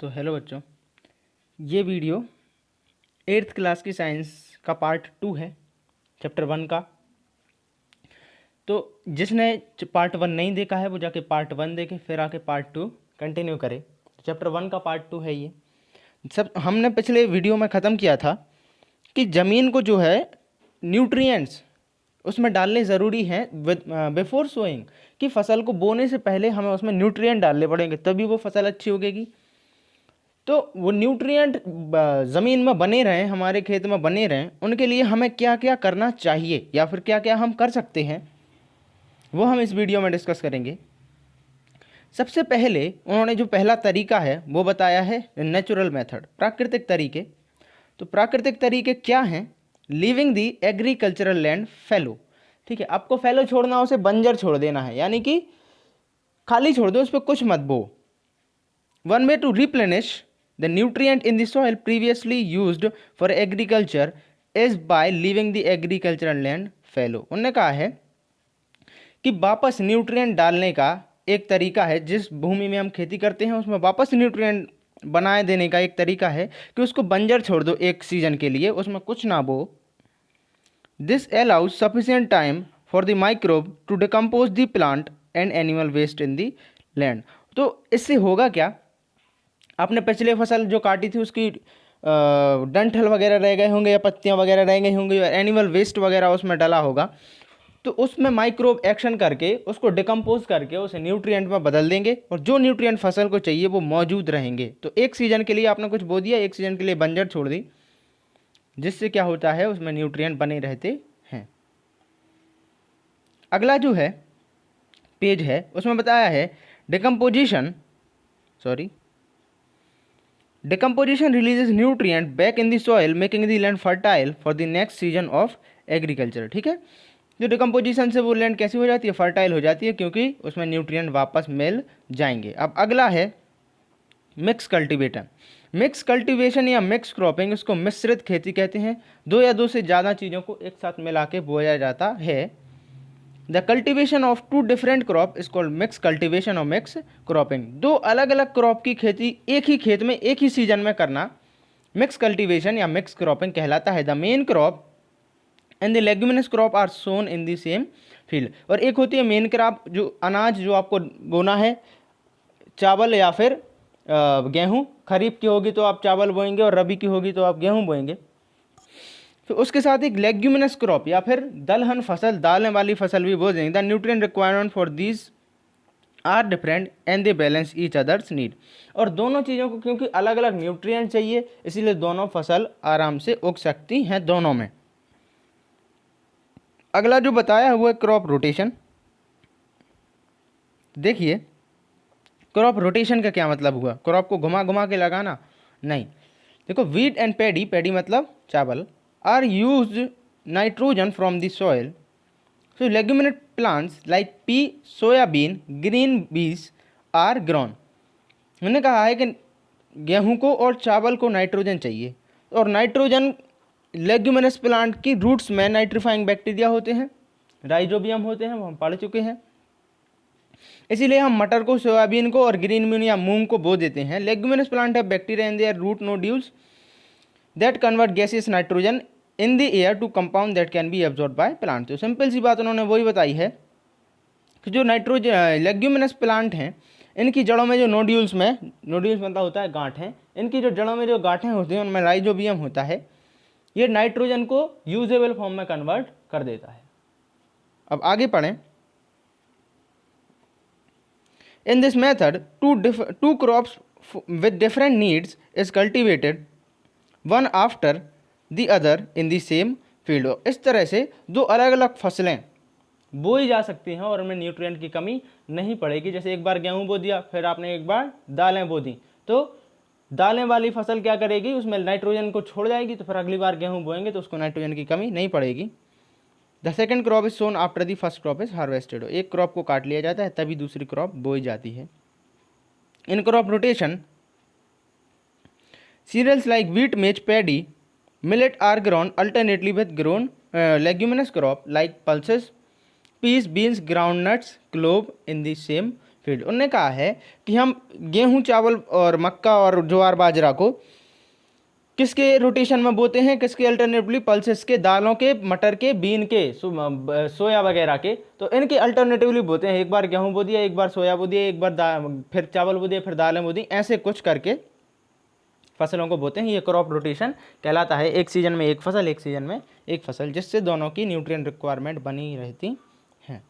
तो हेलो बच्चों, ये वीडियो 8th क्लास की साइंस का पार्ट 2 है, चैप्टर 1 का। तो जिसने पार्ट 1 नहीं देखा है वो जाके पार्ट 1 देखे, फिर आके पार्ट 2 कंटिन्यू करे। चैप्टर 1 का पार्ट 2 है ये। सब हमने पिछले वीडियो में ख़त्म किया था कि ज़मीन को जो है न्यूट्रिएंट्स उसमें डालने ज़रूरी हैं बिफोर सोइंग, कि फसल को बोने से पहले हमें उसमें न्यूट्रिएंट डालने पड़ेंगे, तभी वो फसल अच्छी उगेगी। तो वो न्यूट्रिएंट ज़मीन में बने रहें, हमारे खेत में बने रहें, उनके लिए हमें क्या क्या करना चाहिए या फिर क्या क्या हम कर सकते हैं, वो हम इस वीडियो में डिस्कस करेंगे। सबसे पहले उन्होंने जो पहला तरीका है वो बताया है नेचुरल मेथड, प्राकृतिक तरीके। तो प्राकृतिक तरीके क्या हैं? लीविंग दी एग्रीकल्चरल लैंड फैलो। ठीक है, आपको फैलो छोड़ना, उसे बंजर छोड़ देना है, यानी कि खाली छोड़ दो, उस पर कुछ मत बो। One way to replenish the nutrient in the soil previously used for agriculture is by leaving the agricultural land fallow। उन्होंने कहा है कि वापस न्यूट्रिएंट डालने का एक तरीका है, जिस भूमि में हम खेती करते हैं उसमें वापस न्यूट्रिएंट बनाए देने का एक तरीका है कि उसको बंजर छोड़ दो एक सीजन के लिए, उसमें कुछ ना बो। This allows sufficient time for the microbe to decompose the plant and animal waste in the land. तो इससे होगा क्या? आपने पिछले फसल जो काटी थी उसकी डंठल वगैरह रह गए होंगे या पत्तियां वगैरह रह गई होंगी, एनिमल वेस्ट वगैरह उसमें डला होगा, तो उसमें माइक्रोब एक्शन करके उसको डिकम्पोज करके उसे न्यूट्रिएंट में बदल देंगे, और जो न्यूट्रिएंट फसल को चाहिए वो मौजूद रहेंगे। तो एक सीजन के लिए आपने कुछ बो दिया, एक सीजन के लिए बंजर छोड़ दी, जिससे क्या होता है उसमें न्यूट्रिएंट बने रहते हैं। अगला जो है पेज है उसमें बताया है Decomposition releases nutrient back in the soil, making the land fertile for the next season of agriculture। ठीक है, जो डिकम्पोजिशन से वो लैंड कैसी हो जाती है? फर्टाइल हो जाती है, क्योंकि उसमें न्यूट्रिएंट वापस मिल जाएंगे। अब अगला है मिक्स कल्टीवेशन। मिक्स कल्टीवेशन या मिक्स क्रॉपिंग, इसको मिश्रित खेती कहते हैं। दो या दो से ज़्यादा चीज़ों को एक साथ मिला के बोया जाता है। The cultivation of two different crop is called mix cultivation और मिक्स क्रॉपिंग। दो अलग अलग क्रॉप की खेती एक ही खेत में एक ही सीजन में करना मिक्स कल्टिवेशन या मिक्स क्रॉपिंग कहलाता है। The main crop and the leguminous crop are sown in the same field. और एक होती है मेन क्रॉप, जो अनाज जो आपको बोना है, चावल या फिर गेहूँ। खरीफ की होगी तो आप चावल बोएंगे और रबी की होगी तो आप गेहूँ बोएंगे। फिर उसके साथ एक लेग्यूमिनस क्रॉप या फिर दलहन फसल, दालें वाली फसल भी बो देंगे। The nutrient requirement for these are different and they balance each others need. और दोनों चीज़ों को क्योंकि अलग अलग न्यूट्रिएंट चाहिए, इसीलिए दोनों फसल आराम से उग सकती हैं दोनों में। अगला जो बताया है वो है क्रॉप रोटेशन। देखिए, क्रॉप रोटेशन का क्या मतलब हुआ? क्रॉप को घुमा घुमा के लगाना नहीं। देखो, वीट एंड पैडी, पैडी मतलब चावल, are use nitrogen from the soil. So leguminate plants like pea, soybean, green beans are grown. उन्होंने कहा है कि गेहूं को और चावल को नाइट्रोजन चाहिए, और नाइट्रोजन लेग्यूमिनस प्लांट की रूट्स में नाइट्रीफाइंग बैक्टीरिया होते हैं, राइजोबियम होते हैं, वो हम पढ़ चुके हैं। इसीलिए हम मटर को, सोयाबीन को और ग्रीन बीन या मूंग को बो देते हैं। Leguminous plant have bacteria in their root nodules that convert gaseous nitrogen in the air to compound that can be absorb by plant. तो सिंपल सी बात उन्होंने वही बताई है कि जो नाइट्रोजन लेग्यूमिनस प्लांट हैं, इनकी जड़ों में जो नोड्यूल्स मतलब होता है गांठें, इनकी जो जड़ों में जो गांठें होती हैं उनमें राइजोबियम होता है, ये नाइट्रोजन को यूजेबल फॉर्म में कन्वर्ट कर देता है। अब आगे पढ़ें। In this method two crops with different needs is cultivated one after the other in the same field. इस तरह से दो अलग अलग फसलें बोई जा सकती हैं और उनमें न्यूट्रिएंट की कमी नहीं पड़ेगी। जैसे एक बार गेहूं बो दिया, फिर आपने एक बार दालें बो दी, तो दालें वाली फसल क्या करेगी? उसमें नाइट्रोजन को छोड़ जाएगी, तो फिर अगली बार गेहूं बोएंगे तो उसको नाइट्रोजन की कमी नहीं पड़ेगी। The second crop is soon after the first crop is harvested. एक क्रॉप को काट लिया जाता है तभी दूसरी क्रॉप बोई जाती है। In crop rotation cereals like wheat, maize, paddy, millet are grown alternately with grown leguminous crop like pulses, peas, beans, groundnuts, clove in the same feed. उन्होंने कहा है कि हम गेहूं, चावल और मक्का और ज्वार बाजरा को किसके रोटेशन में बोते हैं, किसके अल्टरनेटिवली, पल्सेस के, दालों के, मटर के, बीन के, सोया वगैरह के। तो इनके अल्टरनेटिवली बोते हैं, एक बार गेहूं बो दिया, एक बार सोया बो दिया, एक बार फिर चावल बो दिया, फिर दालें बो दी, ऐसे कुछ करके फसलों को बोते हैं। ये क्रॉप रोटेशन कहलाता है। एक सीजन में एक फसल, एक सीजन में एक फसल, जिससे दोनों की न्यूट्रिएंट रिक्वायरमेंट बनी रहती है,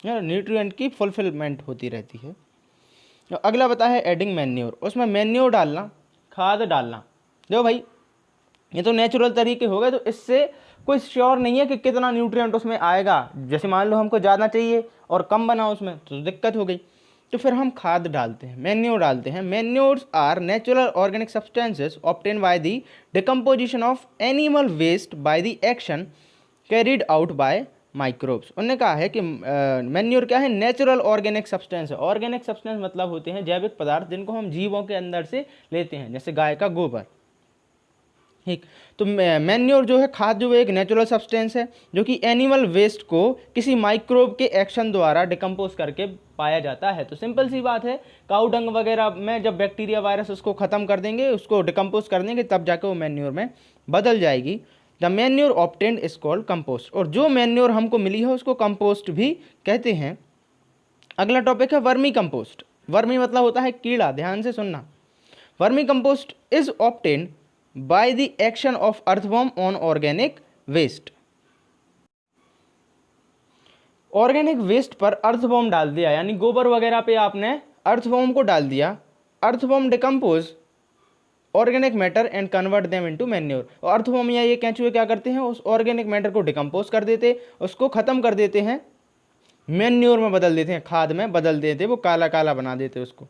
न्यूट्रिएंट की फुलफिलमेंट होती रहती है। तो अगला बता है एडिंग मैन्योर। उसमें मैन्योर डालना, खाद डालना। देखो भाई, ये तो नेचुरल तरीके हो गए, तो इससे कोई श्योर नहीं है कि कितना न्यूट्रिएंट उसमें आएगा। जैसे मान लो हमको ज़्यादा चाहिए और कम बना उसमें, तो दिक्कत हो गई। तो फिर हम खाद डालते हैं, मैन्योर डालते हैं। Manures are natural organic substances obtain by the decomposition of animal waste by the action carried out by microbes. उन्होंने कहा है कि मैन्योर क्या है, नेचुरल ऑर्गेनिक सब्सटेंस है। ऑर्गेनिक सब्सटेंस मतलब होते हैं जैविक पदार्थ जिनको हम जीवों के अंदर से लेते हैं, जैसे गाय का गोबर। ठीक, तो मैन्योर जो है, खाद जो है, एक नेचुरल सब्सटेंस है जो कि एनिमल वेस्ट को किसी माइक्रोब के एक्शन द्वारा डिकम्पोज करके पाया जाता है। तो सिंपल सी बात है, काऊ डंग वगैरह में जब बैक्टीरिया वायरस उसको ख़त्म कर देंगे, उसको डिकम्पोज कर देंगे, तब जाके वो मैन्योर में बदल जाएगी। The manure obtained is called compost. और जो मैन्योर हमको मिली है उसको कंपोस्ट भी कहते हैं। अगला टॉपिक है वर्मी कंपोस्ट। वर्मी मतलब होता है कीड़ा, ध्यान से सुनना। Vermi compost is obtained by the action of earthworm on organic waste. Organic waste पर अर्थवर्म डाल दिया, यानी गोबर वगैरह पे आपने अर्थवर्म को डाल दिया। Earthworm decompose organic matter and convert them into manure. और अर्थवर्म या ये केंचुए क्या करते हैं, उस ऑर्गेनिक मैटर को डिकम्पोज कर देते, उसको खत्म कर देते हैं, मैन्योर में बदल देते हैं, खाद में बदल देते, वो काला काला बना देते उसको।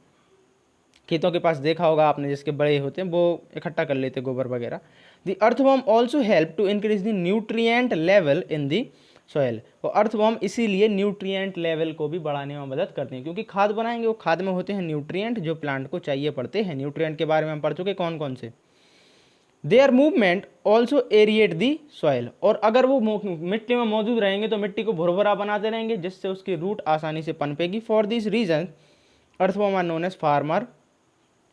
खेतों के पास देखा होगा आपने, जिसके बड़े होते हैं वो इकट्ठा कर लेते गोबर वगैरह। The earthworm also help to increase the nutrient level in the soil. और अर्थवर्म इसीलिए न्यूट्रिएंट लेवल को भी बढ़ाने में मदद करते हैं, क्योंकि खाद बनाएंगे, वो खाद में होते हैं न्यूट्रिएंट जो प्लांट को चाहिए पड़ते हैं। न्यूट्रिएंट के बारे में हम पढ़ चुके, कौन कौन से। Their movement also aerate the soil. और अगर वो मिट्टी में मौजूद रहेंगे तो मिट्टी को भुरभुरा बनाते रहेंगे, जिससे उसकी रूट आसानी से पनपेगी। For this reason earthworm are known as farmer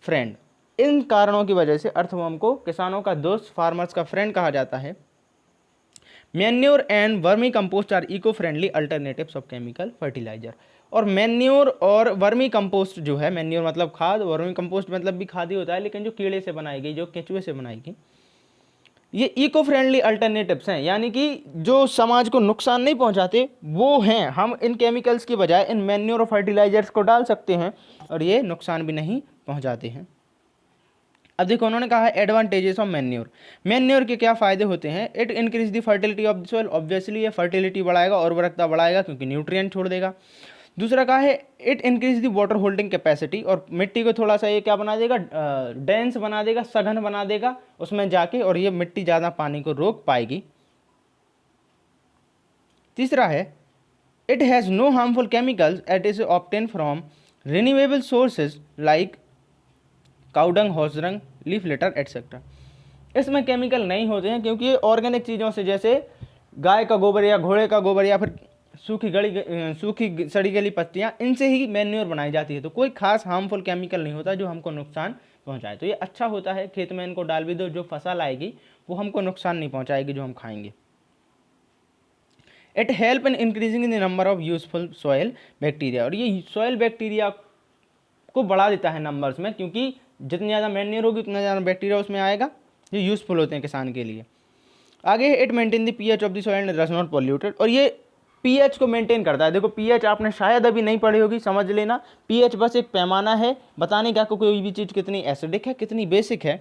friend. इन कारणों की वजह से अर्थवर्म को किसानों का दोस्त, फार्मर्स का फ्रेंड कहा जाता है। Manure and vermi compost are eco friendly alternatives of chemical fertiliser. और मैन्योर और वर्मी कंपोस्ट जो है, मैन्योर मतलब खाद, वर्मी कंपोस्ट मतलब भी खाद ही होता है, लेकिन जो कीड़े से बनाई गई, जो केंचुए से बनाई गई, ये इको फ्रेंडली अल्टरनेटिव्स हैं, यानी कि जो समाज को नुकसान नहीं पहुंचाते वो हैं। हम इन केमिकल्स की बजाय इन मैन्योर और फर्टिलाइजर्स को डाल सकते हैं और ये नुकसान भी नहीं पहुंचाते हैं। अब देखो, उन्होंने कहा है एडवांटेजेस ऑफ मैन्योर। मैन्योर के क्या फ़ायदे होते हैं। It increase the fertility of the soil. Obviously ये फर्टिलिटी बढ़ाएगा, उर्वरकता बढ़ाएगा, क्योंकि न्यूट्रिएंट छोड़ देगा। दूसरा कहा है it increase the water holding capacity. और मिट्टी को थोड़ा सा ये क्या बना देगा, डेंस बना देगा, सघन बना देगा उसमें जाके, और ये मिट्टी ज़्यादा पानी को रोक पाएगी। तीसरा है it has no harmful chemicals at is obtain from renewable sources like cow dung, horse rung, leaf litter etcetera. इसमें केमिकल नहीं होते हैं, क्योंकि ये ऑर्गेनिक चीज़ों से, जैसे गाय का गोबर या घोड़े का गोबर या फिर सूखी सड़ी गली पत्तियाँ, इनसे ही मैन्योर बनाई जाती है। तो कोई खास हार्मफुल केमिकल नहीं होता जो हमको नुकसान पहुंचाए। तो ये अच्छा होता है, खेत में इनको डाल भी दो, जो फसल आएगी वो हमको नुकसान नहीं पहुंचाएगी जो हम खाएंगे। It help in increasing the number of useful soil bacteria. और ये सॉइल बैक्टीरिया को बढ़ा देता है नंबर्स में, क्योंकि जितनी ज़्यादा मैन्योर होगी उतना ज़्यादा बैक्टीरिया उसमें आएगा, जो यूज़फुल होते हैं किसान के लिए। आगे it maintain the pH of the soil and does not polluted. और ये पीएच को मेंटेन करता है। देखो, पीएच आपने शायद अभी नहीं पढ़ी होगी, समझ लेना। पीएच बस एक पैमाना है बताने का कोई भी चीज़ कितनी एसिडिक है, कितनी बेसिक है।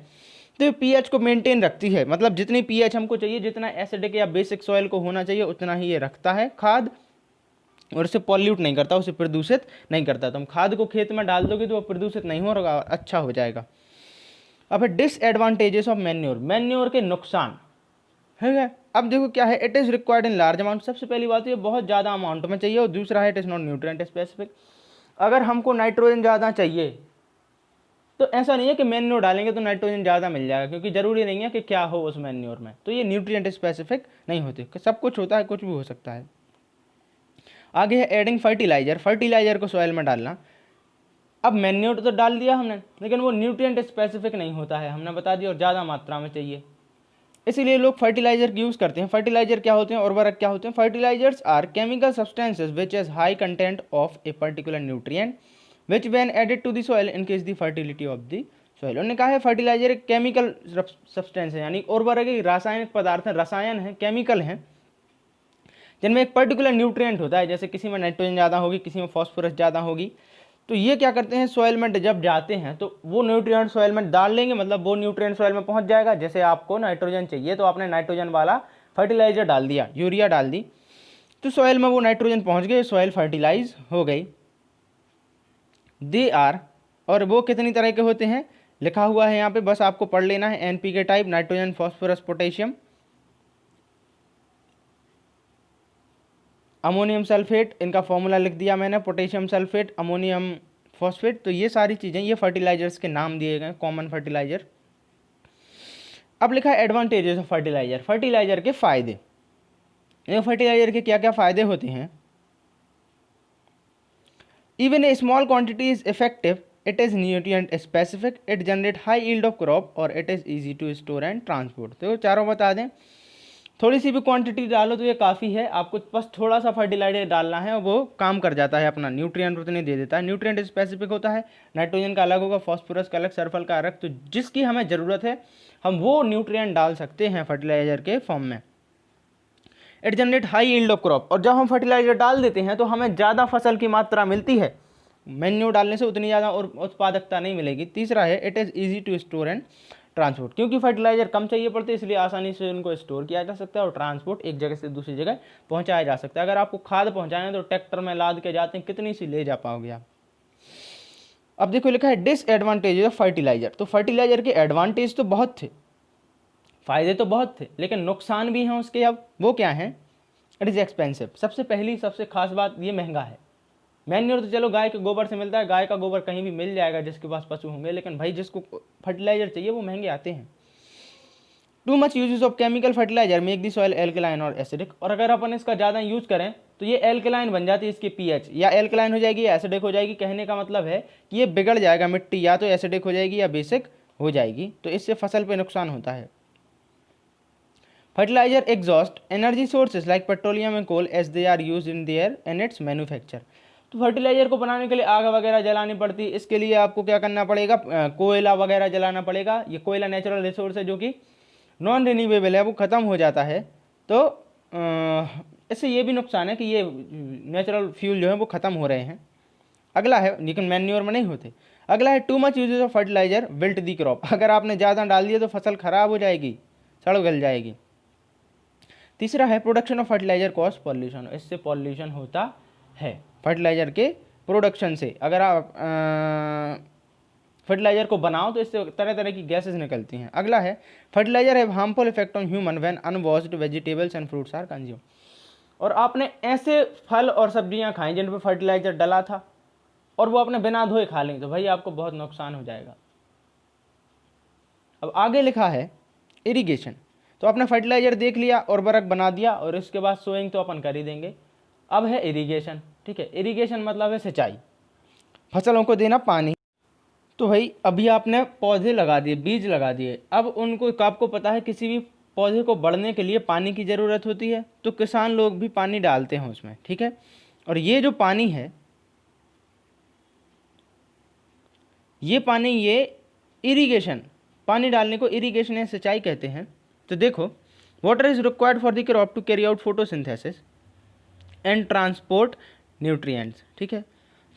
तो पीएच को मेंटेन रखती है, मतलब जितनी पीएच हमको चाहिए, जितना एसिडिक या बेसिक सॉइल को होना चाहिए, उतना ही ये रखता है खाद। और उसे पॉल्यूट नहीं करता, उसे प्रदूषित नहीं करता। तुम खाद को खेत में डाल दोगे तो वो प्रदूषित नहीं होगा, अच्छा हो जाएगा। अब डिसएडवांटेजेस ऑफ मैन्योर। मैन्योर के नुकसान है। अब देखो क्या है, it is required in large amount. सबसे पहली बात ये बहुत ज़्यादा अमाउंट में चाहिए। और दूसरा है it is not nutrient specific. अगर हमको नाइट्रोजन ज़्यादा चाहिए तो ऐसा नहीं है कि मैन्योर डालेंगे तो नाइट्रोजन ज़्यादा मिल जाएगा, क्योंकि ज़रूरी नहीं है कि क्या हो उस मैन्योर में। तो ये न्यूट्रिएंट स्पेसिफिक नहीं होते, सब कुछ होता है, कुछ भी हो सकता है। आगे है एडिंग फर्टिलाइजर। फर्टिलाइजर को सॉइल में डालना। अब मैन्योर तो डाल दिया हमने, लेकिन वो न्यूट्रिएंट स्पेसिफिक नहीं होता है, हमने बता दिया, और ज़्यादा मात्रा में चाहिए, इसीलिए लोग फर्टिलाइजर यूज़ करते हैं। फर्टिलाइजर क्या होते हैं, उर्वरक क्या होते हैं? Fertilisers are chemical substances which has high content of a particular nutrient which when added to the soil increase the fertility of the soil. उन्होंने कहा है फर्टिलाइजर एक केमिकल सब्सटेंस है, यानी उर्वरक एक रासायनिक पदार्थ है, रसायन है, केमिकल हैं, जिनमें एक पर्टिकुलर न्यूट्रिएंट होता है, जैसे किसी में नाइट्रोजन ज़्यादा होगी, किसी में फॉस्फोरस ज़्यादा होगी। तो ये क्या करते हैं, सॉइल में जब जाते हैं तो वो न्यूट्रिएंट सॉइल में डाल लेंगे, मतलब वो न्यूट्रिएंट सॉइल में पहुंच जाएगा। जैसे आपको नाइट्रोजन चाहिए तो आपने नाइट्रोजन वाला फर्टिलाइजर डाल दिया, यूरिया डाल दी, तो सॉइल में वो नाइट्रोजन पहुंच गए, सॉइल फर्टिलाइज हो गई। दे आर, और वो कितनी तरह के होते हैं लिखा हुआ है यहाँ पे, बस आपको पढ़ लेना है। NPK type, nitrogen, phosphorus, potassium, ammonium sulphate, इनका फॉर्मूला लिख दिया मैंने, पोटेशियम सल्फेट, अमोनियम फॉस्फेट। तो ये सारी चीज़ें, ये फर्टिलाइजर्स के नाम दिए गए, कॉमन फर्टिलाइजर। अब लिखा है एडवांटेजेस ऑफ फर्टिलाइजर, फर्टिलाइजर के फायदे। फर्टिलाइजर के क्या क्या फायदे होते हैं? Even a small quantity is effective, it is nutrient specific, it generate high yield of crop, और it is easy to store and transport. तो चारों बता दें, थोड़ी सी भी क्वांटिटी डालो तो ये काफ़ी है, आपको बस थोड़ा सा फर्टिलाइजर डालना है और वो काम कर जाता है, अपना न्यूट्रिएंट उतने दे देता है। न्यूट्रिएंट स्पेसिफिक होता है, नाइट्रोजन का अलग होगा, फॉस्फोरस का अलग, सल्फर का अलग, तो जिसकी हमें ज़रूरत है हम वो न्यूट्रिएंट डाल सकते हैं फर्टिलाइजर के फॉर्म में। It generate high yield of crop, और जब हम फर्टिलाइजर डाल देते हैं तो हमें ज़्यादा फसल की मात्रा मिलती है, मैन्योर डालने से उतनी ज़्यादा और उत्पादकता नहीं मिलेगी। तीसरा है it is easy to store and transport, क्योंकि फर्टिलाइजर कम चाहिए पड़ते इसलिए आसानी से उनको स्टोर किया जा सकता है, और ट्रांसपोर्ट एक जगह से दूसरी जगह पहुंचाया जा सकता है। अगर आपको खाद पहुंचाना है तो ट्रैक्टर में लाद के जाते हैं, कितनी सी ले जा पाओगे आप। अब देखो लिखा है डिसएडवांटेजेस ऑफ फर्टिलाइजर। तो फर्टिलाइजर के एडवांटेज तो बहुत थे, फायदे तो बहुत थे, लेकिन नुकसान भी हैं उसके। अब वो क्या है? It is expensive. सबसे पहली सबसे खास बात, ये महंगा है। मैन्योर तो चलो गाय के गोबर से मिलता है, गाय का गोबर कहीं भी मिल जाएगा जिसके पास पशु होंगे, लेकिन भाई जिसको फर्टिलाइजर चाहिए वो महंगे आते हैं। Too much uses of chemical fertiliser make the soil alkaline और एसिडिक, और अगर अपन इसका ज़्यादा यूज़ करें तो ये एल्कलाइन बन जाती है, इसकी पीएच या एल्कलाइन हो जाएगी या एसिडिक हो जाएगी। कहने का मतलब है कि ये बिगड़ जाएगा, मिट्टी या तो एसिडिक हो जाएगी या बेसिक हो जाएगी, तो इससे फसल पर नुकसान होता है। Fertiliser exhaust energy sources like petroleum and coal as they are use in their in its manufacture. तो फर्टिलाइजर को बनाने के लिए आग वगैरह जलानी पड़ती है, इसके लिए आपको क्या करना पड़ेगा? कोयला वगैरह जलाना पड़ेगा। ये कोयला नेचुरल रिसोर्स है जो कि नॉन रिन्यूएबल है, वो ख़त्म हो जाता है। तो इससे ये भी नुकसान है कि ये नेचुरल फ्यूल जो है वो ख़त्म हो रहे हैं। अगला है, लेकिन मैन्योर में नहीं होते। अगला है too much uses of fertiliser wilt the crop. अगर आपने ज़्यादा डाल दिया तो फसल ख़राब हो जाएगी, सड़ गल जाएगी। तीसरा है production of fertiliser cause pollution, इससे पॉल्यूशन होता है फर्टिलाइजर के प्रोडक्शन से। अगर आप फर्टिलाइजर को बनाओ तो इससे तरह तरह की गैसेस निकलती हैं। अगला है fertiliser have harmful effect on human when unwashed vegetables and fruits are consume. और आपने ऐसे फल और सब्जियां खाई जिन पर फर्टिलाइजर डला था और वो अपने बिना धोए खा लेंगे तो भाई आपको बहुत नुकसान हो जाएगा। अब आगे लिखा है इरिगेशन। तो आपने फर्टिलाइजर देख लिया, उर्वरक बना दिया, और इसके बाद सोइंग तो अपन कर ही देंगे। अब है इरिगेशन, ठीक है। इरिगेशन मतलब है सिंचाई, फसलों को देना पानी। तो भाई अभी आपने पौधे लगा दिए, बीज लगा दिए, अब उनको, आपको पता है किसी भी पौधे को बढ़ने के लिए पानी की ज़रूरत होती है, तो किसान लोग भी पानी डालते हैं उसमें, ठीक है। और ये जो पानी है, ये पानी, ये इरिगेशन, पानी डालने को इरिगेशन या सिंचाई कहते हैं। तो देखो, water is required for the crop to carry out photosynthesis and transport nutrients, ठीक है। तो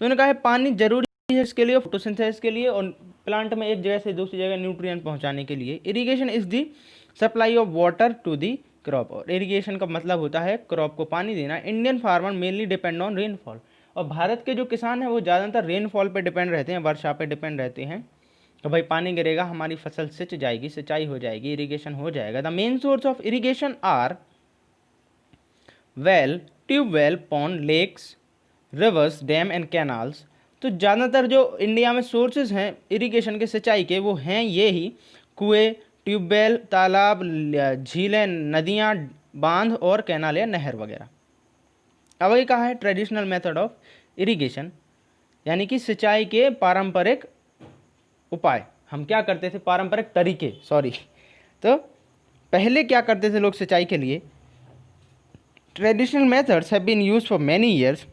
उन्होंने कहा है पानी जरूरी है इसके लिए, फोटोसिंथेसिस के लिए, और प्लांट में एक जगह से दूसरी जगह न्यूट्रिएंट पहुंचाने के लिए। Irrigation is the supply of water to the crop, और इरिगेशन का मतलब होता है क्रॉप को पानी देना। Indian farmer mainly depend on rainfall, और भारत के जो किसान हैं वो ज़्यादातर रेनफॉल पे डिपेंड रहते हैं, वर्षा पे डिपेंड रहते हैं। तो भाई पानी गिरेगा, हमारी फसल सिंच जाएगी, सिंचाई हो जाएगी, इरिगेशन हो जाएगा। The main source of irrigation are well, tubewell, pond, lakes, rivers, dam and canals. तो ज़्यादातर जो इंडिया में सोर्सेज हैं इरिगेशन के, सिंचाई के, वो हैं ये ही कुएँ, ट्यूबवेल, तालाब, झीलें, नदियाँ, बांध और कैनाल या नहर वगैरह। अब ये कहा है ट्रेडिशनल मेथड ऑफ इरिगेशन। यानी कि सिंचाई के पारंपरिक उपाय। हम क्या करते थे, पारंपरिक तरीके, सॉरी। तो पहले क्या करते थे लोग सिंचाई के लिए, traditional methods have been used for many years,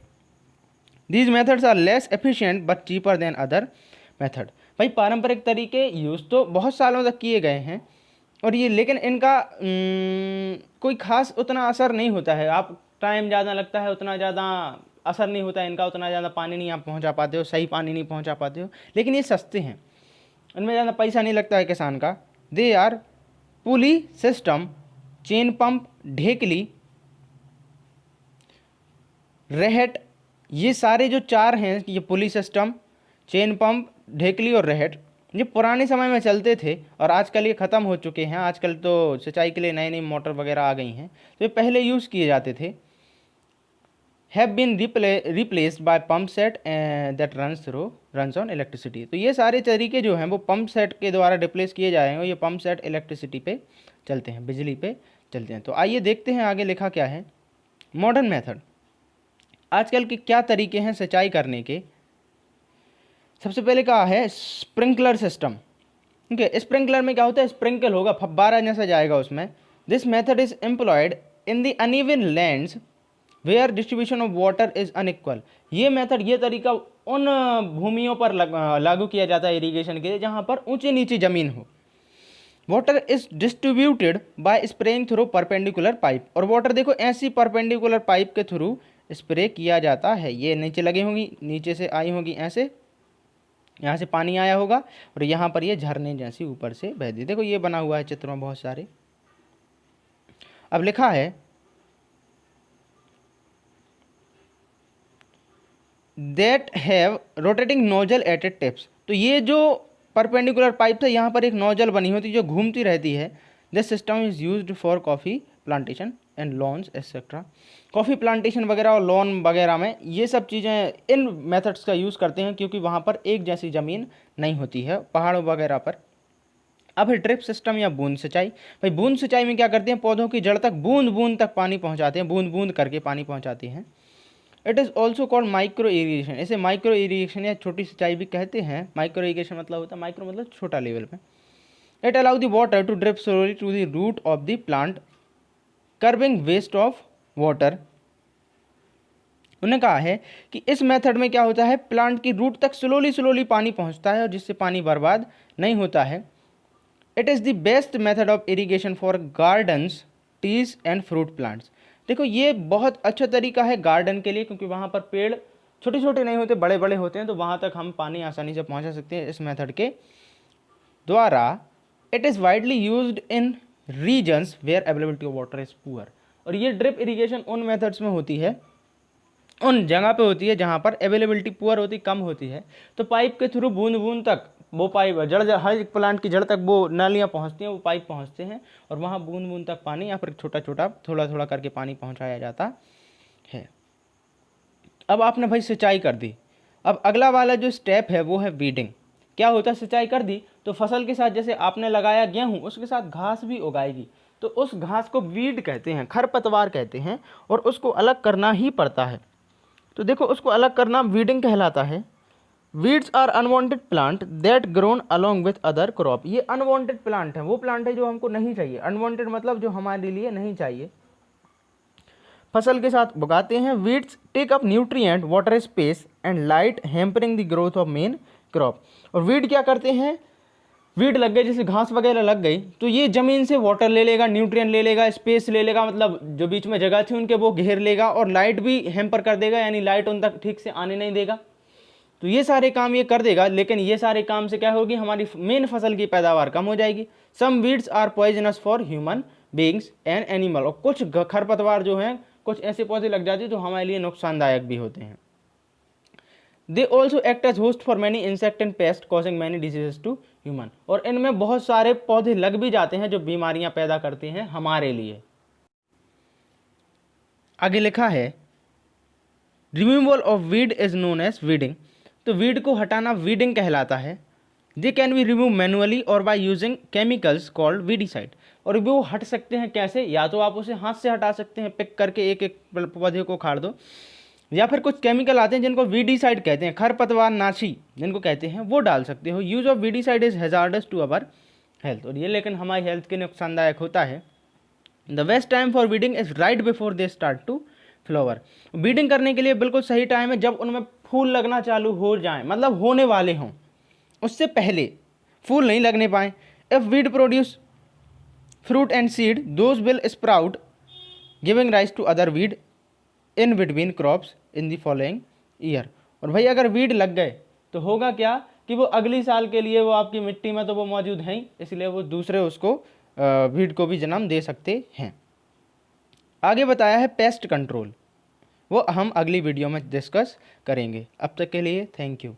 these methods are less efficient but cheaper than other method. भाई पारंपरिक तरीके यूज़ तो बहुत सालों तक किए गए हैं और ये, लेकिन इनका कोई खास उतना असर नहीं होता है। आप टाइम ज़्यादा लगता है, उतना ज़्यादा असर नहीं होता है इनका, उतना ज़्यादा पानी नहीं आप पहुंचा पाते हो, सही पानी नहीं पहुंचा पाते हो। लेकिन ये सस्ते हैं, इनमें ज़्यादा पैसा नहीं लगता है किसान का। They are pulley system, chain pump, dhekli, rahat, ये सारे जो चार हैं, ये पुली सिस्टम, चेन पंप, ढेकली और रेहट, ये पुराने समय में चलते थे और आजकल ये ख़त्म हो चुके हैं। आजकल तो सिंचाई के लिए नई नई मोटर वगैरह आ गई हैं, तो ये पहले यूज़ किए जाते थे। Have been replaced by pump set that runs on electricity. तो ये सारे तरीके जो हैं वो पंप सेट के द्वारा रिप्लेस किए जाएंगे और ये पंप सेट इलेक्ट्रिसिटी पे चलते हैं, बिजली पे चलते हैं। तो आइए देखते हैं आगे लिखा क्या है। मॉडर्न मेथड, आजकल के क्या तरीके हैं सिंचाई करने के। सबसे पहले कहा है स्प्रिंकलर सिस्टम। ठीक है, स्प्रिंकलर में क्या होता है, स्प्रिंकल होगा, फब्बारा जैसा जाएगा उसमें। This method is employed in the uneven lands where distribution of water is unequal. ये मेथड, ये तरीका उन भूमियों पर लागू किया जाता है इरीगेशन के लिए जहाँ पर ऊंची नीची जमीन हो। Water is distributed by spraying through perpendicular pipe. और वाटर देखो ऐसी परपेंडिकुलर पाइप के थ्रू स्प्रे किया जाता है। ये नीचे लगी होंगी, नीचे से आई होगी, ऐसे यहाँ से पानी आया होगा और यहाँ पर ये झरने जैसी ऊपर से बहती। देखो ये बना हुआ है चित्र में बहुत सारे। अब लिखा है that have rotating nozzle at it tips. तो ये जो परपेंडिकुलर पाइप था, यहाँ पर एक नोजल बनी होती जो घूमती रहती है। This system is used for coffee plantation and lawns etcetera. Coffee plantation वगैरह और लॉन वगैरह में ये सब चीज़ें, इन मेथड्स का यूज़ करते हैं क्योंकि वहाँ पर एक जैसी ज़मीन नहीं होती है पहाड़ों वगैरह पर। अब है ड्रिप सिस्टम या बूंद सिंचाई। भाई बूंद सिंचाई में क्या करते हैं, पौधों की जड़ तक बूंद बूंद तक पानी पहुँचाते हैं, बूंद बूंद करके पानी पहुँचाते हैं। It is also called micro irrigation. इसे माइक्रो इरीगेशन या छोटी सिंचाई भी कहते हैं। माइक्रो इरीगेशन मतलब होता है, माइक्रो मतलब छोटा लेवल पे। It allow the water to drip slowly to the root of the plant, curbing waste of water. उन्होंने कहा है कि इस मेथड में क्या होता है, प्लांट की रूट तक स्लोली पानी पहुंचता है और जिससे पानी बर्बाद नहीं होता है। It is the best method of irrigation for gardens, trees and fruit plants. देखो ये बहुत अच्छा तरीका है गार्डन के लिए, क्योंकि वहाँ पर पेड़ छोटे छोटे नहीं होते, बड़े बड़े होते हैं, तो वहाँ तक हम पानी आसानी से पहुँचा सकते हैं इस मेथड के द्वारा। It is widely used in regions where availability of water is poor. और ये ड्रिप इरीगेशन उन मेथड्स में होती है, उन जगह पे होती है जहाँ पर अवेलेबिलिटी पुअर होती, कम होती है। तो पाइप के थ्रू बूंद बूंद तक वो पाइप जड़ हर एक प्लांट की जड़ तक वो नालियाँ पहुँचती हैं, वो पाइप पहुँचते हैं और वहाँ बूंद बूंद तक पानी या फिर छोटा छोटा थोड़ा थोड़ा करके पानी पहुँचाया जाता है। अब आपने भाई सिंचाई कर दी, अब अगला वाला जो स्टेप है वो है वीडिंग। क्या होता है, सिंचाई कर दी तो फसल के साथ, जैसे आपने लगाया गेहूँ, उसके साथ घास भी उगाएगी, तो उस घास को वीड कहते हैं, खरपतवार कहते हैं, और उसको अलग करना ही पड़ता है। तो देखो उसको अलग करना वीडिंग कहलाता है। Weeds are unwanted plant that grown along with other crop. ये अनवांटेड प्लांट है, वो प्लांट है जो हमको नहीं चाहिए। अनवांटेड मतलब जो हमारे लिए नहीं चाहिए, फसल के साथ उगाते हैं। Weeds take up nutrient, water space and light, hampering the growth of main crop. और वीड क्या करते हैं, वीड लग गए, जैसे घास वगैरह लग गई, तो ये ज़मीन से वाटर ले लेगा, न्यूट्रिएंट ले लेगा, स्पेस ले लेगा, मतलब जो बीच में जगह थी उनके वो घेर लेगा, और लाइट भी हैम्पर कर देगा, यानी लाइट उन तक ठीक से आने नहीं देगा। तो ये सारे काम ये कर देगा, लेकिन ये सारे काम से क्या होगी, हमारी मेन फसल की पैदावार कम हो जाएगी। Some weeds are poisonous for human beings and animal. और कुछ खरपतवार जो हैं, कुछ ऐसे पौधे लग जाते हैं जो हमारे लिए नुकसानदायक भी होते हैं। They also act as host for many insect and pest causing many diseases to human. और इनमें बहुत सारे पौधे लग भी जाते हैं जो बीमारियां पैदा करते हैं हमारे लिए। आगे लिखा है removal of weed is known as weeding. तो वीड को हटाना वीडिंग कहलाता है। They can be remove manually और by using chemicals called weedicide. और वो हट सकते हैं कैसे, या तो आप उसे हाथ से हटा सकते हैं, पिक करके एक एक पौधे को उखाड़ दो, या फिर कुछ केमिकल आते हैं जिनको वीडीसाइड कहते हैं, खरपतवार नाशी जिनको कहते हैं, वो डाल सकते हो। Use of weedicide is hazardous to our health, और ये लेकिन हमारी हेल्थ के नुकसानदायक होता है। The best time for weeding is right before they start to flower. Weeding करने के लिए बिल्कुल सही टाइम है जब उनमें फूल लगना चालू हो जाए, मतलब होने वाले हों, उससे पहले फूल नहीं लगने पाए। If weed produce fruit and seed those will sprout giving rise to other weed in between crops in the following year. और भाई अगर वीड लग गए तो होगा क्या कि वो अगली साल के लिए वो आपकी मिट्टी में तो वो मौजूद हैं ही, इसलिए वो दूसरे उसको वीड को भी जन्म दे सकते हैं। आगे बताया है पेस्ट कंट्रोल, वो हम अगली वीडियो में डिस्कस करेंगे। अब तक के लिए थैंक यू।